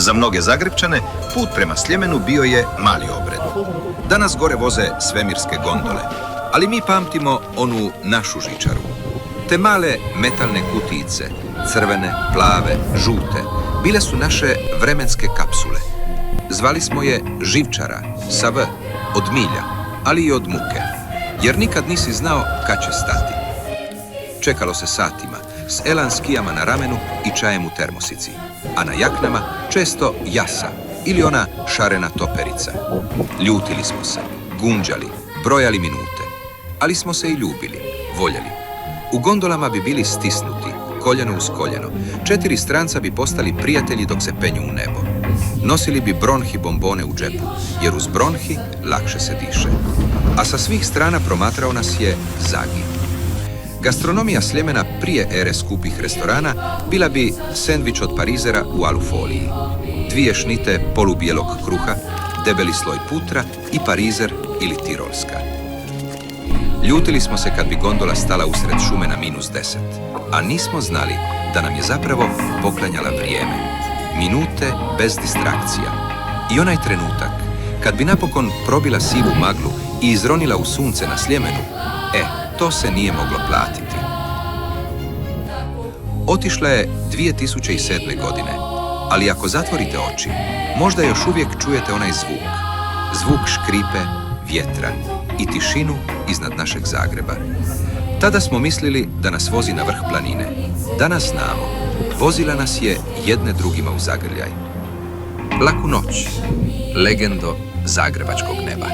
Za mnoge Zagrebčane put prema Sljemenu bio je mali obred. Danas gore voze svemirske gondole, ali mi pamtimo onu našu žičaru. Te male metalne kutijice, crvene, plave, žute, bile su naše vremenske kapsule. Zvali smo je živčara, sa V, od milja, ali i od muke, jer nikad nisi znao kad će stati. Čekalo se satima, s elan skijama na ramenu i čajem u termosici, a na jaknama često jasa ili ona šarena toperica. Ljutili smo se, gunđali, brojali minute, ali smo se i ljubili, voljeli. U gondolama bi bili stisnuti, koljeno uz koljeno. 4 stranca bi postali prijatelji dok se penju u nebo. Nosili bi bronhi bombone u džepu, jer uz bronhi lakše se diše. A sa svih strana promatrao nas je Zagi. Gastronomija Sljemena prije ere skupih restorana bila bi sendvič od parizera u alufoliji, 2 šnite polubijelog kruha, debeli sloj putra i parizer ili tirolska. Ljutili smo se kad bi gondola stala usred šume na -10, a nismo znali da nam je zapravo poklanjala vrijeme. Minute bez distrakcija. I onaj trenutak, kad bi napokon probila sivu maglu i izronila u sunce na Sljemenu, to se nije moglo platiti. Otišla je 2007. godine, ali ako zatvorite oči, možda još uvijek čujete onaj zvuk. Zvuk škripe, vjetra i tišinu iznad našeg Zagreba. Tada smo mislili da nas vozi na vrh planine. Danas znamo, vozila nas je jedne drugima u zagrljaj. Laku noć, legendo zagrebačkog neba.